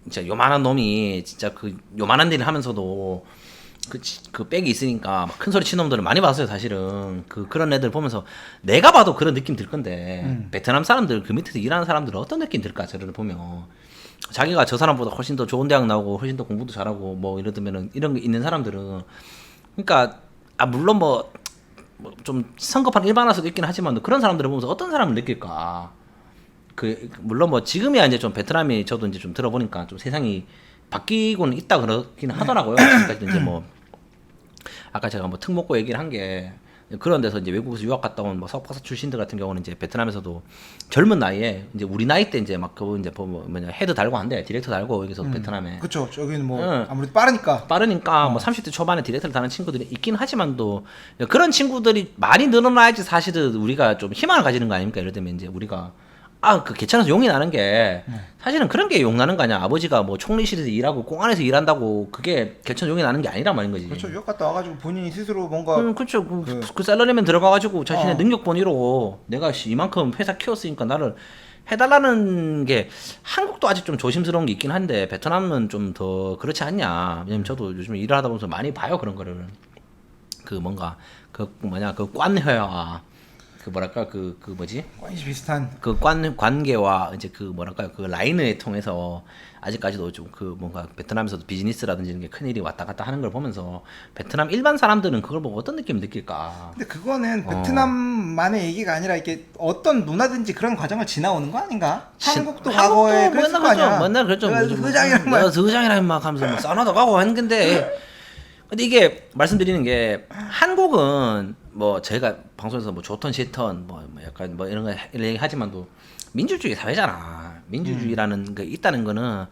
진짜 요만한 놈이 진짜 그 요만한 일을 하면서도 그 백이 있으니까 막 큰 소리 치는 놈들을 많이 봤어요, 사실은. 그런 애들 보면서 내가 봐도 그런 느낌 들 건데, 베트남 사람들, 그 밑에서 일하는 사람들은 어떤 느낌 들까, 저를 보면. 자기가 저 사람보다 훨씬 더 좋은 대학 나오고, 훨씬 더 공부도 잘하고, 뭐 이러면은, 이런 게 있는 사람들은. 그러니까, 물론 좀 성급한 일반화서도 있긴 하지만, 그런 사람들을 보면서 어떤 사람을 느낄까. 물론 지금이야 이제 좀 베트남이 저도 이제 좀 들어보니까 좀 세상이 바뀌고는 있다 그러긴 하더라고요. 지금까지 이제 아까 제가 특목고 얘기를 한 게 그런 데서 이제 외국에서 유학 갔다 온 석박사 출신들 같은 경우는 이제 베트남에서도 젊은 나이에 이제 우리 나이 때 이제 그거 이제 헤드 달고 한대, 디렉터 달고 여기서 베트남에. 그렇죠. 저기는 아무래도 빠르니까. 30대 초반에 디렉터를 다는 친구들이 있긴 하지만도 그런 친구들이 많이 늘어나야지 사실은 우리가 좀 희망을 가지는 거 아닙니까? 예를 들면 이제 우리가 개천에서 용이 나는 게 사실은 그런 게 용 나는 거 아니야. 아버지가 총리실에서 일하고 공안에서 일한다고 그게 개천 용이 나는 게 아니란 말인 거지. 그렇죠. 유학 갔다 와가지고 본인이 스스로 뭔가 그렇죠. 그 셀러리맨 들어가가지고 자신의 능력 본위로 내가 이만큼 회사 키웠으니까 나를 해달라는 게 한국도 아직 좀 조심스러운 게 있긴 한데 베트남은 좀 더 그렇지 않냐. 왜냐면 저도 요즘에 일을 하다 보면서 많이 봐요, 그런 거를. 그 관회와 관심 비슷한 관계와 이제 그 라인을 통해서 아직까지도 좀 베트남에서도 비즈니스라든지 이런 게 큰일이 왔다 갔다 하는 걸 보면서 베트남 일반 사람들은 그걸 보고 어떤 느낌을 느낄까? 근데 그거는 베트남만의 얘기가 아니라 이게 어떤 문화든지 그런 과정을 지나오는 거 아닌가? 한국도 과거에 그랬을 거 아니야. 맨날 그랬죠. 의장이랑 막 하면서 사우나도 가고 하는 건데 근데 이게 말씀드리는 게 한국은 제가 방송에서 좋던 싫던 약간 이런 거 얘기 하지만도 민주주의 사회잖아. 민주주의라는 게 있다는 거는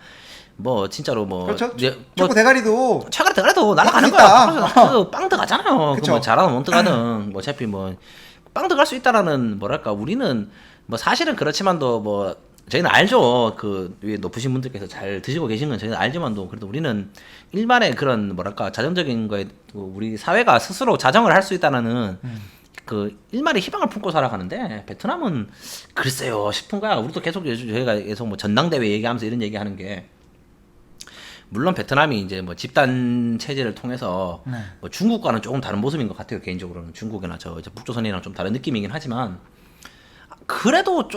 진짜로 그렇죠. 초코 대가리도 날아가는 거야. 빵 들어가잖아요. 잘하든 못 들어가든 어차피 빵 들어갈 수 있다라는 우리는 사실은 그렇지만도 저희는 알죠. 위에 높으신 분들께서 잘 드시고 계신 건 저희는 알지만도 그래도 우리는 일반의 그런 자정적인 거에 우리 사회가 스스로 자정을 할 수 있다는 일말의 희망을 품고 살아가는데 베트남은 글쎄요 싶은 거야. 우리도 저희가 계속 전당대회 얘기하면서 이런 얘기하는 게 물론 베트남이 이제 집단 체제를 통해서 중국과는 조금 다른 모습인 것 같아요. 개인적으로는 중국이나 이제 북조선이랑 좀 다른 느낌이긴 하지만. 그래도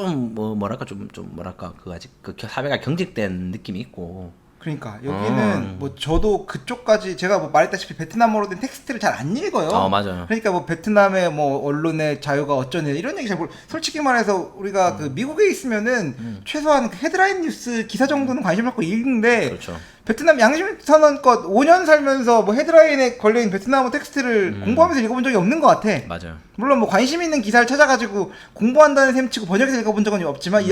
아직 사회가 경직된 느낌이 있고. 그러니까 여기는 저도 그쪽까지 제가 말했다시피 베트남어로 된 텍스트를 잘 안 읽어요. 맞아요. 그러니까 베트남의 언론의 자유가 어쩌네 이런 얘기 잘 솔직히 말해서 우리가 미국에 있으면은 최소한 헤드라인 뉴스 기사 정도는 관심 갖고 읽는데 그렇죠. 베트남 양심선언껏 5년 살면서 헤드라인에 걸려있는 베트남어 텍스트를 공부하면서 읽어본 적이 없는 것 같아. 맞아요. 물론 관심 있는 기사를 찾아가지고 공부한다는 셈 치고 번역해서 읽어본 적은 없지만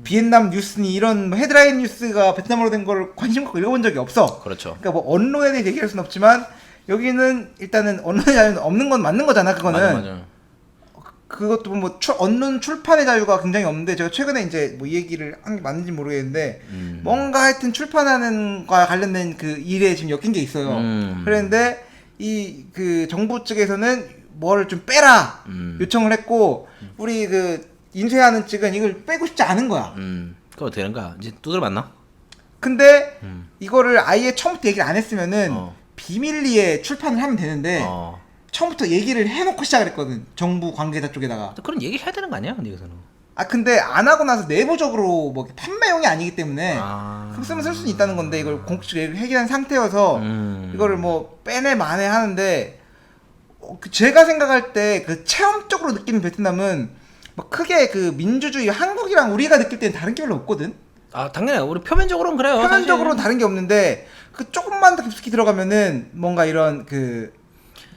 비엔남 뉴스니 이런 헤드라인 뉴스가 베트남어로 된 걸 관심 갖고 읽어본 적이 없어. 그렇죠. 그러니까 언론에 대해 얘기할 수는 없지만 여기는 일단은 언론의 자유는 없는 건 맞는 거잖아. 그거는. 맞아. 그것도 언론 출판의 자유가 굉장히 없는데 제가 최근에 이제 이 얘기를 한 게 맞는지 모르겠는데 뭔가 하여튼 출판하는 과 관련된 일에 지금 엮인 게 있어요. 그런데 정부 측에서는 뭐를 좀 빼라 요청을 했고 우리 인쇄하는 측은 이걸 빼고 싶지 않은 거야. 그거 되는 거야. 이제 두드려 맞나? 근데 이거를 아예 처음부터 얘기를 안 했으면은 비밀리에 출판을 하면 되는데 처음부터 얘기를 해놓고 시작을 했거든. 정부 관계자 쪽에다가. 그런 얘기 해야 되는 거 아니야? 근데 여기서는. 근데 안 하고 나서 내부적으로 판매용이 아니기 때문에 쓰면 쓸 수는 있다는 건데 이걸 공식적으로 얘기를 해결한 상태여서 이거를 빼내 마내 하는데 제가 생각할 때 체험적으로 느끼는 베트남은 크게 민주주의 한국이랑 우리가 느낄 때는 다른 게 별로 없거든. 당연히 우리 표면적으로는 그래요. 표면적으로는 다른 게 없는데 조금만 더 깊숙이 들어가면은 뭔가 이런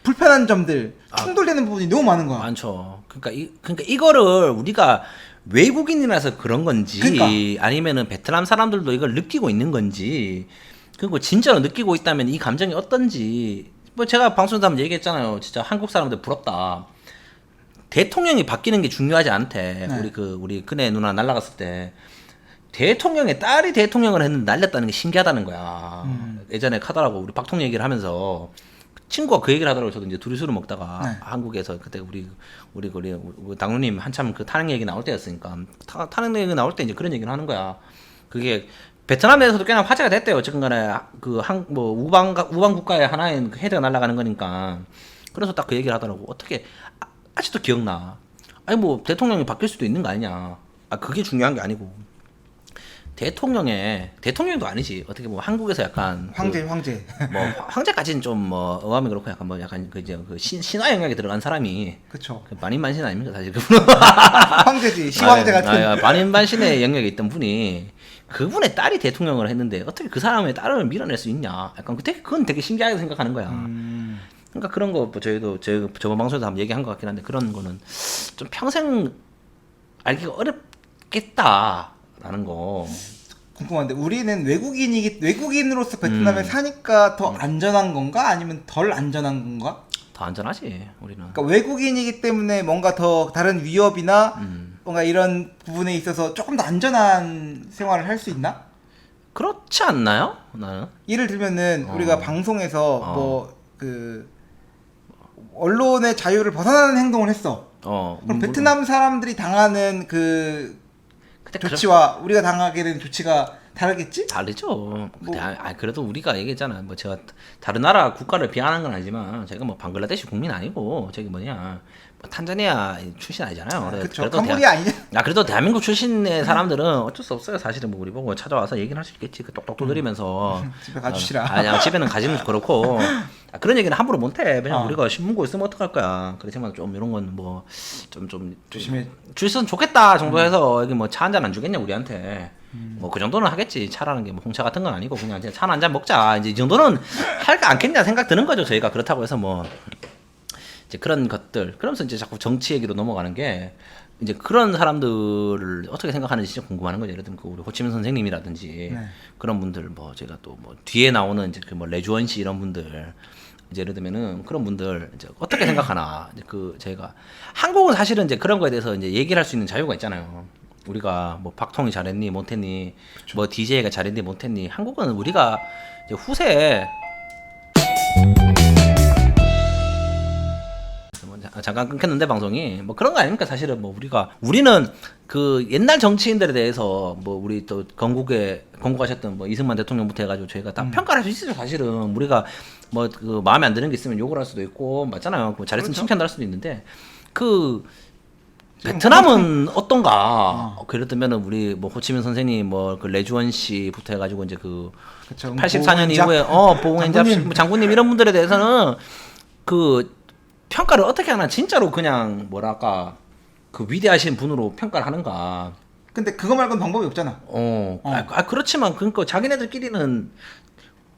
불편한 점들, 충돌되는 부분이 너무 많은 거야. 많죠. 그러니까 이거를 우리가 외국인이라서 그런 건지 아니면은 베트남 사람들도 이걸 느끼고 있는 건지 그리고 진짜로 느끼고 있다면 이 감정이 어떤지 제가 방송에서 한번 얘기했잖아요. 진짜 한국 사람들 부럽다. 대통령이 바뀌는 게 중요하지 않대. 네. 우리 큰애 누나 날라갔을 때 대통령의 딸이 대통령을 했는데 날렸다는 게 신기하다는 거야. 예전에 카더라고 우리 박통 얘기를 하면서 친구가 그 얘기를 하더라고요. 저도 이제 둘이 술을 먹다가 네. 한국에서 그때 우리 당루님 한참 그 탄핵 얘기 나올 때였으니까 탄핵 얘기 나올 때 이제 그런 얘기를 하는 거야. 그게 베트남 내에서도 꽤나 화제가 됐대요. 어쨌든간에 뭐 우방 국가의 하나의 그 헤드가 날아가는 거니까. 그래서 딱 그 얘기를 하더라고. 어떻게 아직도 기억나? 아니 뭐 대통령이 바뀔 수도 있는 거 아니냐? 아 그게 중요한 게 아니고 대통령도 아니지. 어떻게 보면 한국에서 약간 황제 뭐 황제까지는 좀 뭐 어감이 그렇고 약간 뭐 약간 그 이제 그 신화 영역에 들어간 사람이 그쵸. 그 반인반신 아닙니까 사실 그분은 황제지 시황제 같은. 반인반신의 영역에 있던 분이 그분의 딸이 대통령을 했는데 어떻게 그 사람의 딸을 밀어낼 수 있냐? 약간 그건 되게 신기하게 생각하는 거야. 그러니까 그런 거 뭐 저희도 저번 방송에서 한번 얘기한 것 같긴 한데 그런 거는 좀 평생 알기가 어렵겠다라는 거. 궁금한데 우리는 외국인으로서 베트남에 사니까 더 안전한 건가 아니면 덜 안전한 건가? 더 안전하지 우리는. 그러니까 외국인이기 때문에 뭔가 더 다른 위협이나 뭔가 이런 부분에 있어서 조금 더 안전한 생활을 할 수 있나? 그렇지 않나요? 나는. 예를 들면은 우리가 방송에서 뭐 그 언론의 자유를 벗어나는 행동을 했어. 그럼 베트남 사람들이 당하는 그 조치와 우리가 당하게 되는 조치가 다르겠지? 다르죠. 그래도 우리가 얘기했잖아. 뭐 제가 다른 나라 국가를 비하하는 건 아니지만 제가 뭐 방글라데시 국민 아니고 저기 뭐냐 뭐 탄자니아 출신 아니잖아요. 그렇죠. 캄보디아 아니냐? 그래도 대한민국 출신의 사람들은 어쩔 수 없어요. 사실은 뭐 우리 보고 찾아와서 얘기를 할 수 있겠지. 그 똑똑 두드리면서 집에 가주시라. 아니야 집에는 가지면 그렇고 그런 얘기는 함부로 못해. 그냥 우리가 신문고 있으면 어떡할 거야. 그렇지만 좀 이런 건 뭐 좀 조심해. 주있으면 좋겠다 정도에서 여기 뭐 차 한 잔 안 주겠냐 우리한테. 뭐 그 정도는 하겠지. 차라는 게 뭐 홍차 같은 건 아니고 그냥 차 한 잔 먹자. 이제 이 정도는 할까 않겠냐 생각 드는 거죠. 저희가 그렇다고 해서 뭐 이제 그런 것들. 그러면서 이제 자꾸 정치 얘기로 넘어가는 게 이제 그런 사람들을 어떻게 생각하는지 진짜 궁금한 거죠. 예를 들면 그 우리 호치민 선생님이라든지 그런 분들 뭐 제가 또 뭐 뒤에 나오는 이제 그 뭐 레주원 씨 이런 분들 이제 예를 들면은 그런 분들 이제 어떻게 생각하나 이제 그 제가 한국은 사실은 이제 그런 거에 대해서 이제 얘기를 할 수 있는 자유가 있잖아요. 우리가 뭐 박통이 잘했니 못했니 뭐 DJ가 잘했니 못했니 한국은 우리가 이제 후세에 잠깐 끊겼는데 방송이 뭐 그런 거 아닙니까 사실은 뭐 우리는 그 옛날 정치인들에 대해서 뭐 우리 또 건국하셨던 뭐 이승만 대통령부터 해가지고 저희가 다 평가를 할 수 있어요 사실은 우리가 뭐 그 마음에 안 드는 게 있으면 욕을 할 수도 있고 맞잖아요 뭐 잘했으면 칭찬도 할 수도 있는데 그 베트남은 어떤가? 예를 들면은 우리 뭐 호치민 선생님 뭐 그 레주원 씨부터 해가지고 이제 그 84년 이후에 보공행잡 장군님 이런 분들에 대해서는 그 평가를 어떻게 하나 진짜로 그냥 뭐랄까 그 위대하신 분으로 평가를 하는가? 근데 그거 말고는 방법이 없잖아. 그렇지만 그러니까 자기네들끼리는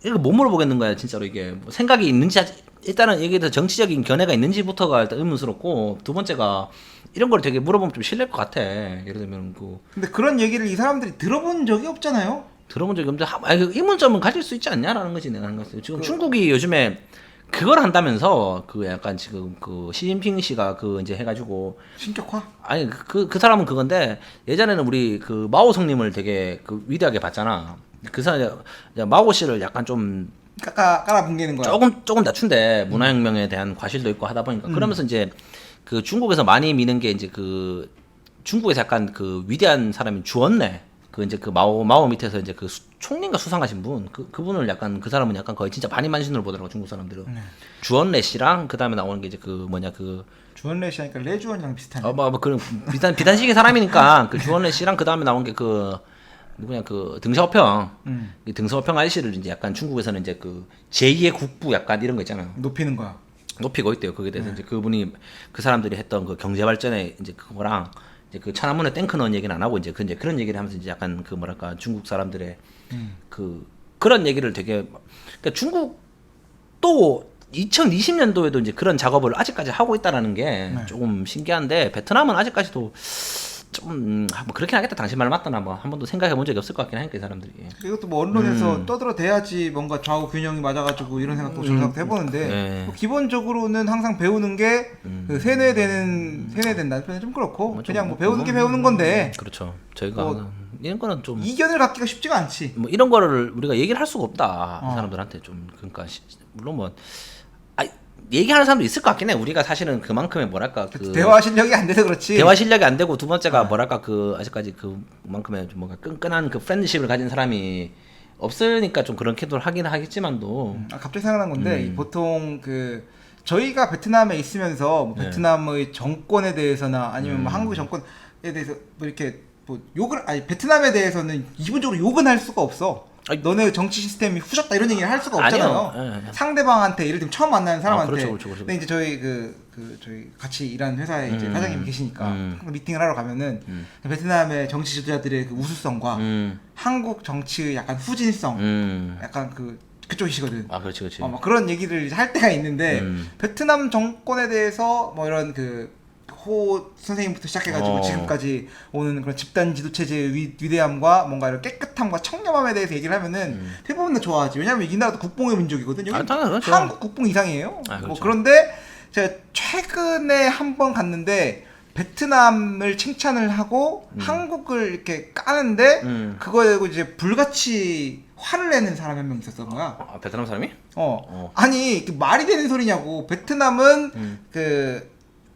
이거 못 물어보겠는 거야 진짜로 이게 뭐 생각이 있는지 일단은 여기에서 정치적인 견해가 있는지부터가 일단 의문스럽고 두 번째가 이런 걸 되게 물어보면 좀 실례일 것 같아. 예를 들면 근데 그런 얘기를 이 사람들이 들어본 적이 없잖아요. 들어본 적이 없는데 의문점은 가질 수 있지 않냐라는 거지 내가 하는 거지. 지금 중국이 요즘에 그걸 한다면서 그 약간 지금 그 시진핑 씨가 그 이제 해가지고 신격화? 아니 그 사람은 그건데 예전에는 우리 그 마오 성님을 되게 그 위대하게 봤잖아. 그 사람 마오 씨를 약간 좀 깔아뭉개는 거야. 조금 낮춘데 문화혁명에 대한 과실도 있고 하다 보니까 그러면서 이제 그 중국에서 많이 미는 게 이제 그 중국에서 약간 그 위대한 사람이 주원래 그 이제 그 마오 밑에서 이제 그 총리인가 수상하신 분 그분을 약간 그 사람은 약간 거의 진짜 반인반신으로 보더라고 중국 사람들은. 주원래 씨랑 그 다음에 나오는 게 이제 그 뭐냐 그 주원래 씨 하니까 레주원이랑 비슷하네. 뭐 그런 비단식의 사람이니까 그 주원래 씨랑 그 다음에 나온 게 그 누구냐 그 등샤오평 등샤오평 아저씨를 이제 약간 중국에서는 이제 그 제2의 국부 약간 이런 거 있잖아요. 높이는 거야. 높이고 있대요. 거기에 대해서 이제 그분이 그 사람들이 했던 그 경제 발전에 이제 그거랑 이제 그 천안문에 땡크 넣은 얘기는 안 하고 이제 그런 얘기를 하면서 이제 약간 그 뭐랄까 중국 사람들의 그런 얘기를 되게 그러니까 중국도 2020년도에도 이제 그런 작업을 아직까지 하고 있다라는 게 조금 신기한데 베트남은 아직까지도 좀 뭐 그렇긴 하겠다. 당신 말 맞다나 뭐 한 번도 생각해 본 적이 없을 것 같긴 하니까 이 사람들이. 이것도 뭐 언론에서 떠들어대야지 뭔가 좌우 균형이 맞아가지고 이런 생각도 저도 해보는데 뭐 기본적으로는 항상 배우는 게 그 세뇌된다는 표현이 좀 그렇고 그냥 뭐 배우는 게 배우는 건데. 그렇죠. 저희가 이런 거는 좀 이견을 갖기가 쉽지가 않지. 뭐 이런 거를 우리가 얘기를 할 수가 없다. 이 사람들한테 좀 그러니까 물론 뭐 얘기하는 사람도 있을 것 같긴 해. 우리가 사실은 그만큼의 뭐랄까 그 대화 실력이 안 돼서 그렇지. 대화 실력이 안 되고 두 번째가 뭐랄까 그 아직까지 그만큼의 좀 뭔가 끈끈한 그 프렌드십을 가진 사람이 없으니까 좀 그런 캐도를 하긴 하겠지만도 갑자기 생각난 건데 보통 그 저희가 베트남에 있으면서 뭐 네. 베트남의 정권에 대해서나 아니면 뭐 한국의 정권에 대해서 뭐 이렇게 뭐 욕을 아니 베트남에 대해서는 기본적으로 욕은 할 수가 없어. 아니, 너네 정치 시스템이 후졌다 이런 얘기를 할 수가 없잖아요. 아니요. 예. 상대방한테 예를 들면 처음 만나는 사람한테. 그렇죠. 근데 이제 저희 저희 같이 일하는 회사에 이제 사장님이 계시니까 항상 미팅을 하러 가면은 베트남의 정치 지도자들의 그 우수성과 한국 정치의 약간 후진성, 약간 그쪽이시거든. 아 그렇지. 막 그런 얘기를 이제 할 때가 있는데 베트남 정권에 대해서 뭐 이런 호 선생님부터 시작해가지고 지금까지 오는 그런 집단 지도 체제의 위대함과 뭔가 이런 깨끗함과 청렴함에 대해서 얘기를 하면은 대부분 다 좋아하지. 왜냐면 이 나라도 국뽕의 민족이거든. 여기 그렇죠. 한국 국뽕 이상이에요. 그렇죠. 뭐 그런데 제가 최근에 한 번 갔는데 베트남을 칭찬을 하고 한국을 이렇게 까는데 그거에 대고 이제 불같이 화를 내는 사람이 한 명 있었던 거야. 베트남 사람이? 아니 말이 되는 소리냐고. 베트남은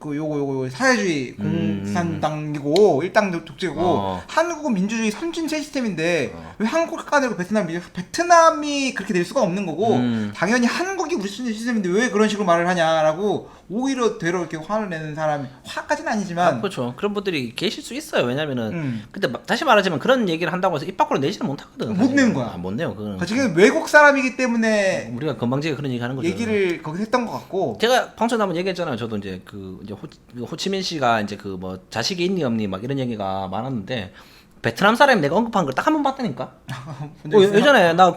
요거 사회주의 공산당이고 일당 독재고 한국은 민주주의 선진 시스템인데 왜 한국을 까내고 베트남이 그렇게 될 수가 없는 거고 당연히 한국이 우리 선진 시스템인데 왜 그런 식으로 말을 하냐라고 오히려 되려 이렇게 화를 내는 사람이 화까지는 아니지만 그렇죠. 그런 분들이 계실 수 있어요. 왜냐면은 근데 다시 말하자면 그런 얘기를 한다고 해서 입 밖으로 내지는 못하거든. 못 내는 거야. 못 내요. 그거는. 지금 외국 사람이기 때문에 우리가 건방지게 그런 얘기 하는 거죠. 얘기를 거기서 했던 것 같고 제가 방송에 한번 얘기했잖아요. 저도 이제 이제 호치민 씨가 이제 자식이 있니 없니 막 이런 얘기가 많았는데 베트남 사람이 내가 언급한 걸 딱 한 번 봤다니까. 예전에 나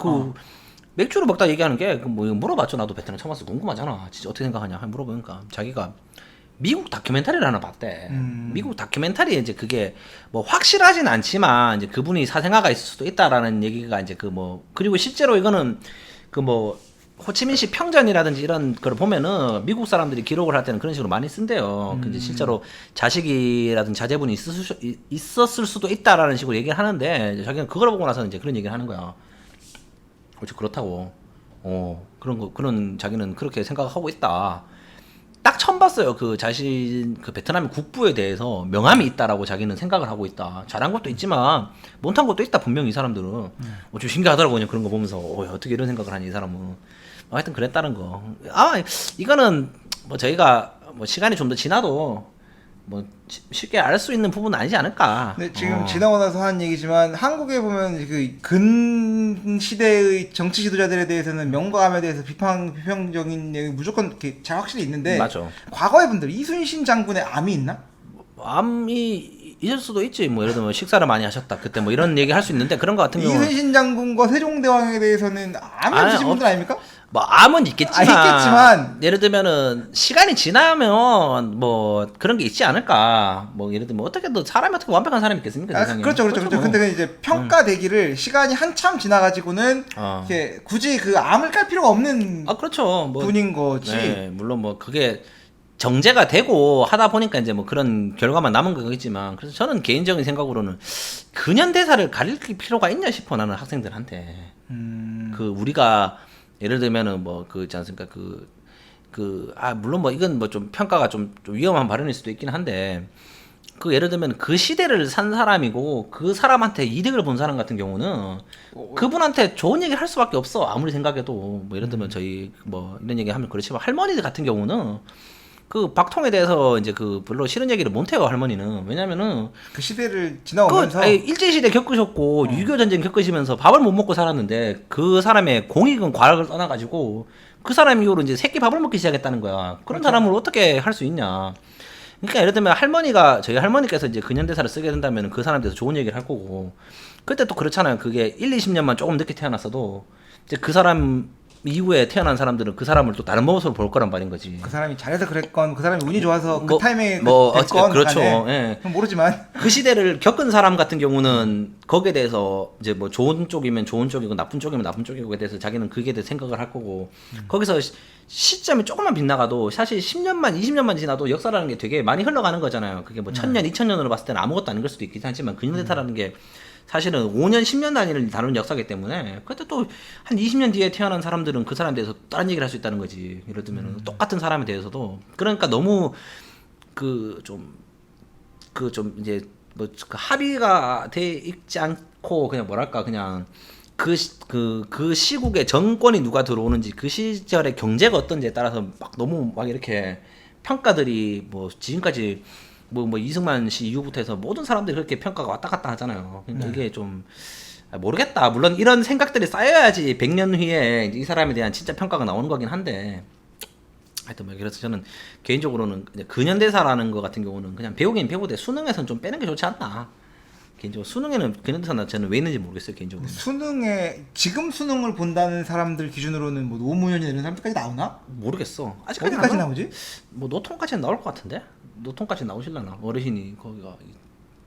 맥주를 먹다 얘기하는 게 뭐 물어봤죠. 나도 베트남 처음 와서 궁금하잖아. 진짜 어떻게 생각하냐 물어보니까 자기가 미국 다큐멘터리를 하나 봤대. 미국 다큐멘터리에 이제 그게 뭐 확실하진 않지만 이제 그분이 사생아가 있을 수도 있다라는 얘기가 이제 그리고 실제로 이거는 호치민시 평전이라든지 이런 걸 보면은 미국 사람들이 기록을 할 때는 그런 식으로 많이 쓴대요. 근데 실제로 자식이라든지 자제분이 있었을 수도 있다라는 식으로 얘기를 하는데 자기는 그걸 보고 나서는 이제 그런 얘기를 하는 거야. 그렇지 그렇다고. 그런 자기는 그렇게 생각하고 있다. 딱 처음 봤어요. 그 베트남의 국부에 대해서 명함이 있다라고 자기는 생각을 하고 있다. 잘한 것도 있지만 못한 것도 있다. 분명히 이 사람들은. 좀 신기하더라고 그냥 그런 거 보면서. 어떻게 이런 생각을 하니 이 사람은. 하여튼 그랬다는 거. 이거는 뭐 저희가 뭐 시간이 좀 더 지나도 뭐 쉽게 알 수 있는 부분은 아니지 않을까. 근데 지금 지나고 나서 한 얘기지만 한국에 보면 근 시대의 정치 지도자들에 대해서는 명과암에 대해서 비평적인 얘기 무조건 이렇게 잘 확실히 있는데 맞아. 과거의 분들 이순신 장군의 암이 있나? 암이 있을 수도 있지. 뭐 예를 들면 식사를 많이 하셨다. 그때 뭐 이런 얘기 할 수 있는데 그런 거 같은 경우는 이순신 장군과 세종대왕에 대해서는 암이 없으신 분들 아닙니까? 뭐 암은 있겠지만, 있겠지만 예를 들면은 시간이 지나면 뭐 그런 게 있지 않을까. 뭐 예를 들면 어떻게 사람이 어떻게 완벽한 사람이 있겠습니까? 세상에. 그렇죠. 뭐. 근데 이제 평가되기를 시간이 한참 지나가지고는 이렇게 굳이 그 암을 깔 필요가 없는 그렇죠. 뭐, 분인 거지. 네, 물론 뭐 그게 정제가 되고 하다 보니까 이제 뭐 그런 결과만 남은 거겠지만, 그래서 저는 개인적인 생각으로는 근현대사를 가릴 필요가 있냐 싶어. 나는 학생들한테. 우리가 예를 들면은 뭐 있지 않습니까? 물론 뭐 이건 뭐 좀 평가가 좀 위험한 발언일 수도 있긴 한데, 예를 들면 그 시대를 산 사람이고 그 사람한테 이득을 본 사람 같은 경우는 그분한테 좋은 얘기를 할 수밖에 없어. 아무리 생각해도. 뭐 예를 들면 저희 뭐 이런 얘기 하면 그렇지만 할머니들 같은 경우는 박통에 대해서 이제 별로 싫은 얘기를 못 해요, 할머니는. 왜냐면은 그 시대를 지나오면서 일제시대 겪으셨고 6.25 전쟁 겪으시면서 밥을 못 먹고 살았는데 그 사람의 공익은 과학을 떠나가지고 그 사람 이후로 이제 새끼 밥을 먹기 시작했다는 거야. 그런 사람을 어떻게 할 수 있냐. 그러니까 예를 들면 저희 할머니께서 이제 근현대사를 쓰게 된다면 그 사람에 대해서 좋은 얘기를 할 거고, 그때 또 그렇잖아요. 그게 1-20년만 조금 늦게 태어났어도 이제 그 사람 이후에 태어난 사람들은 그 사람을 또 다른 모습으로 볼 거란 말인 거지. 그 사람이 잘해서 그랬건 그 사람이 운이 좋아서 그 타이밍에 됐건 그렇죠. 예. 모르지만 그 시대를 겪은 사람 같은 경우는 거기에 대해서 이제 뭐 좋은 쪽이면 좋은 쪽이고 나쁜 쪽이면 나쁜 쪽이고에 대해서 자기는 그게 대해서 생각을 할 거고, 거기서 시점이 조금만 빗나가도 사실 10년만 20년만 지나도 역사라는 게 되게 많이 흘러가는 거잖아요. 그게 뭐 1000년 2000년으로 봤을 때는 아무것도 아닌 걸 수도 있긴 하지만 근현대사라는 게 사실은 5년 10년 단위를 다루는 역사이기 때문에 그때 또 한 20년 뒤에 태어난 사람들은 그 사람에 대해서 다른 얘기를 할 수 있다는 거지. 예를 들면 똑같은 사람에 대해서도 그러니까 너무 그 좀 이제 뭐 그 합의가 돼 있지 않고 그냥 뭐랄까 그냥 그 시국에 정권이 누가 들어오는지 그 시절의 경제가 어떤지에 따라서 막 너무 막 이렇게 평가들이 뭐 지금까지 뭐 이승만 씨 이후부터 해서 모든 사람들이 그렇게 평가가 왔다 갔다 하잖아요. 그러니까 이게 좀 모르겠다. 물론 이런 생각들이 쌓여야지 100년 후에 이제 이 사람에 대한 진짜 평가가 나오는 거긴 한데 하여튼 뭐 그래서 저는 개인적으로는 이제 근현대사라는 거 같은 경우는 그냥 배우긴 배우되 수능에서는 좀 빼는 게 좋지 않나. 개인적으로 수능에는 근현대사는 저는 왜 있는지 모르겠어요. 개인적으로. 수능에 지금 수능을 본다는 사람들 기준으로는 뭐 노무현이나 이런 사람들까지 나오나? 모르겠어. 아직까지 어디까지 나오지? 뭐 노통까지는 나올 것 같은데. 노통까지 나오실라나 어르신이 거기가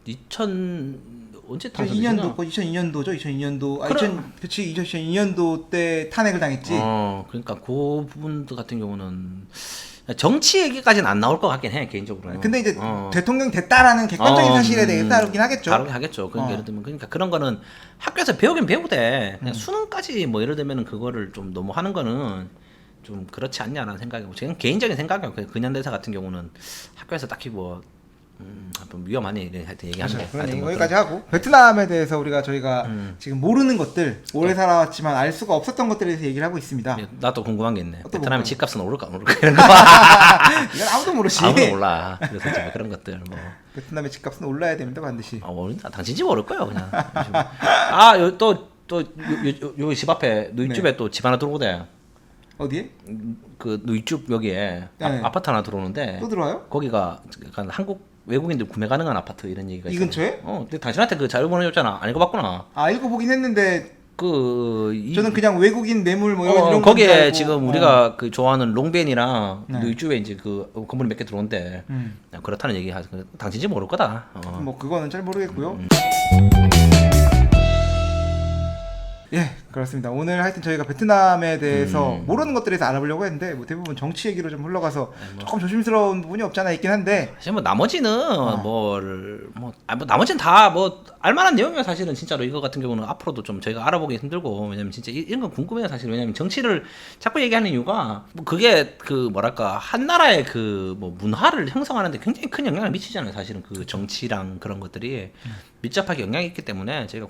2000 언제 당선됐냐? 2002년도 2002년도죠. 2002년도 그치 2002년도 때 탄핵을 당했지. 그러니까 그 부분들 같은 경우는 정치 얘기까지는 안 나올 것 같긴 해 개인적으로. 근데 이제 대통령 됐다라는 객관적인 사실에 대해 다루긴 하겠죠. 다루긴 하겠죠. 그러니까 예를 들면 그러니까 그런 거는 학교에서 배우긴 배우되 그냥 수능까지 뭐 예를 들면은 그거를 좀 너무 하는 거는 좀 그렇지 않냐라는 생각이고 저는 개인적인 생각이에요. 근현대사 같은 경우는 학교에서 딱히 뭐 좀 위험한 얘기 하여튼 얘기하는 게 그런 얘기 여기까지 하고 베트남에 대해서 저희가 지금 모르는 것들 오래 살아왔지만 알 수가 없었던 것들에 대해서 얘기를 하고 있습니다. 나도 궁금한 게 있네. 어떤 베트남의 거? 집값은 오를까 안 오를까 이런 거. 이건 아무도 모르지. 아무도 몰라. 그래서 이제 그런 것들 뭐. 베트남의 집값은 올라야 됩니다 반드시. 모른다. 당신 집 오를 거예요 그냥. 여기 집 앞에 누이집에 네. 또 집 하나 들어오대. 어디에? 그 누이집 여기에 네. 아파트 하나 들어오는데 또 들어와요? 거기가 약간 한국 외국인들 구매 가능한 아파트 이런 얘기가 이 있어요. 근처에? 근데 당신한테 그 자료 보내줬잖아. 안 읽어봤구나. 읽어보긴 했는데 그 저는 그냥 외국인 매물 뭐 이런 거기에 건 줄 알고, 지금 우리가 그 좋아하는 롱벤이랑 네. 누이집에 이제 그 건물이 몇 개 들어온대. 그렇다는 얘기 하죠. 당신 집 모를 거다. 뭐 그거는 잘 모르겠고요. 예, 그렇습니다. 오늘 하여튼 저희가 베트남에 대해서 모르는 것들에 대해서 알아보려고 했는데 뭐 대부분 정치 얘기로 좀 흘러가서 조금 조심스러운 부분이 없지 않아 있긴 한데 사실 뭐 나머지는 나머지는 다 뭐 알만한 내용이에요. 사실은 진짜로 이거 같은 경우는 앞으로도 좀 저희가 알아보기 힘들고 왜냐면 진짜 이런 건 궁금해요. 사실 왜냐면 정치를 자꾸 얘기하는 이유가 뭐 그게 그 뭐랄까 한 나라의 그 뭐 문화를 형성하는데 굉장히 큰 영향을 미치잖아요. 사실은 그 정치랑 그런 것들이 밀접하게 영향이 있기 때문에 저희가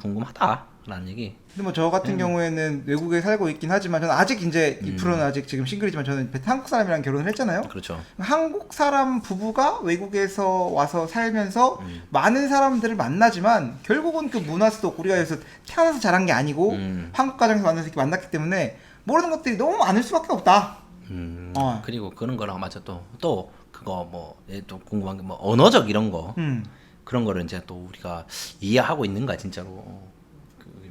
궁금하다라는 얘기. 근데 뭐 저 같은 경우에는 외국에 살고 있긴 하지만 저는 아직 이제 2%는 아직 지금 싱글이지만 저는 한국 사람이랑 결혼을 했잖아요. 그렇죠. 한국 사람 부부가 외국에서 와서 살면서 많은 사람들을 만나지만 결국은 그 문화 속 우리가 여기서 태어나서 자란 게 아니고 한국 가정에서 만나서 이렇게 만났기 때문에 모르는 것들이 너무 많을 수밖에 없다. 그리고 그런 거랑 맞아 또 그거 또 궁금한 게 뭐 언어적 이런 거 그런 거를 이제 또 우리가 이해하고 있는가 진짜로.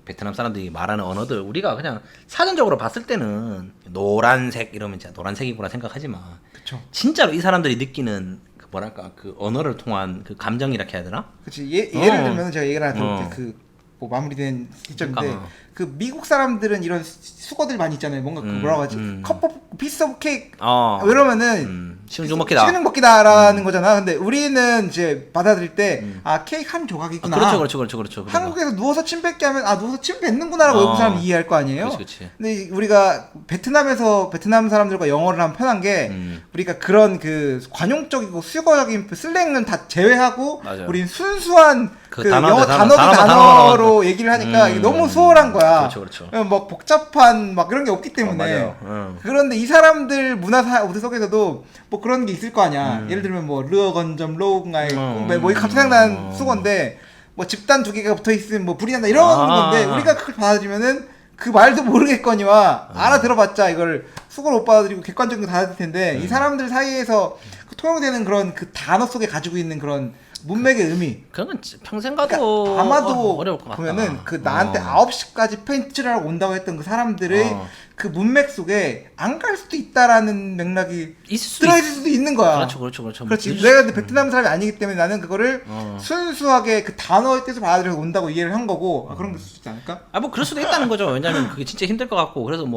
베트남 사람들이 말하는 언어들 우리가 그냥 사전적으로 봤을 때는 노란색 이러면 진짜 노란색이구나 생각하지만 그쵸. 진짜로 이 사람들이 느끼는 그 뭐랄까 그 언어를 통한 그 감정이라 해야 되나? 그치 예를 들면 제가 얘기를 하나 들을게 뭐 마무리된 시점인데 그러니까. 그 미국 사람들은 이런 수거들 많이 있잖아요. 뭔가 그 뭐라고 하지? 컵 오브 피스 오브 케이크 이러면은 식은 먹기다. 식은 먹기다라는 거잖아. 근데 우리는 이제 받아들일 때 케이크 한 조각이구나. 그렇죠. 한국에서 누워서 침 뱉게 하면 누워서 침 뱉는구나라고 외국 사람 이해할 거 아니에요. 그치. 근데 우리가 베트남 사람들과 영어를 하면 편한 게 우리가 그런 그 관용적이고 수거적인 슬랭은 다 제외하고 맞아요. 우린 순수한 그 영어 단어로 단어로 얘기를 하니까 이게 너무 수월한 거야. 그렇죠. 막 복잡한 막 그런 게 없기 때문에. 그런데 이 사람들 문화 속에서도 뭐 그런 게 있을 거 아니야. 예를 들면 뭐 르어건점 로우가이 뭐 갑자기 생각나는 수건데 뭐 집단 두 개가 붙어 있으면 뭐 불이 난다 이런 건데 우리가 그걸 받아들이면은 그 말도 모르겠거니와 알아들어봤자 이걸 수고를 못 받아들이고 객관적인 거 받아들일 텐데 이 사람들 사이에서 그 통용되는 그런 그 단어 속에 가지고 있는 그런 문맥의 의미. 그건 평생 가도 그러니까 아마도 어려울 것 같다. 보면은 그 나한테 9시까지 페인트를 하러 온다고 했던 그 사람들의 그 문맥 속에 안 갈 수도 있다라는 맥락이 들어있을 수도 있는 거야. 그렇죠. 그렇지. 내가 근데 베트남 사람이 아니기 때문에 나는 그거를 순수하게 그 단어의 뜻을 받아들여서 온다고 이해를 한 거고 그런 게 있을 수 있지 않을까? 뭐 그럴 수도 있다는 거죠. 왜냐면 그게 진짜 힘들 것 같고 그래서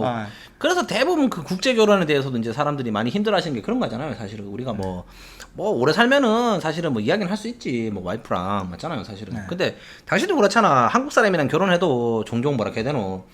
그래서 대부분 그 국제 결혼에 대해서도 이제 사람들이 많이 힘들어하시는 게 그런 거잖아요. 사실은 우리가 뭐 뭐 오래 살면은 사실은 뭐 이야기는 할 수 있지. 뭐 와이프랑 맞잖아요, 사실은. 네. 근데 당신도 그렇잖아. 한국 사람이랑 결혼해도 종종 뭐라 해야 되노?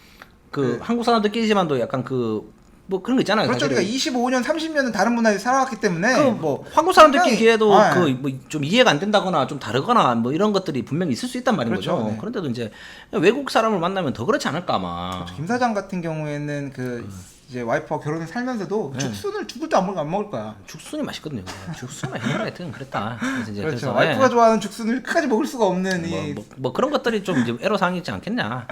그 한국 사람들끼리지만도 약간 그 뭐 그런 거 있잖아요. 그렇죠. 사실은. 우리가 25년, 30년은 다른 문화에서 살아왔기 때문에 그 뭐 한국 사람들끼리 굉장히- 기해도 아, 그 뭐 좀 이해가 안 된다거나 좀 다르거나 뭐 이런 것들이 분명히 있을 수 있단 말인 그렇죠, 거죠. 네. 그런데도 이제 외국 사람을 만나면 더 그렇지 않을까 아마. 김 사장 같은 경우에는 그 이제 와이프와 결혼해 살면서도 네. 죽순을 죽을도 안 먹을 거야. 죽순이 맛있거든요. 죽순 맛있는 하여튼 그랬다. 그래서 이제 그렇죠. 그래서, 와이프가 예. 좋아하는 죽순을 끝까지 먹을 수가 없는 이 뭐 그런 것들이 좀 이제 애로사항이 있지 않겠냐.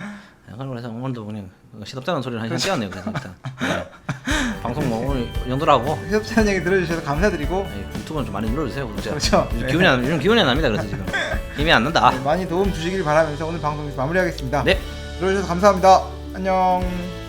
약간 그래서 오늘도 그냥 시덥잖은 소리를 한 시간 띄웠네요. 그래서 일단 네. 방송 뭐 오늘 이 정도로 하고 협찬 얘기 들어주셔서 감사드리고 유튜브는 좀 많이 눌러주세요. 구독자. 그렇죠. 요즘 기분이 안 납니다. 그래서 지금 힘이 안 난다. 많이 도움 주시길 바라면서 오늘 방송 마무리하겠습니다. 네. 들어주셔서 감사합니다. 안녕.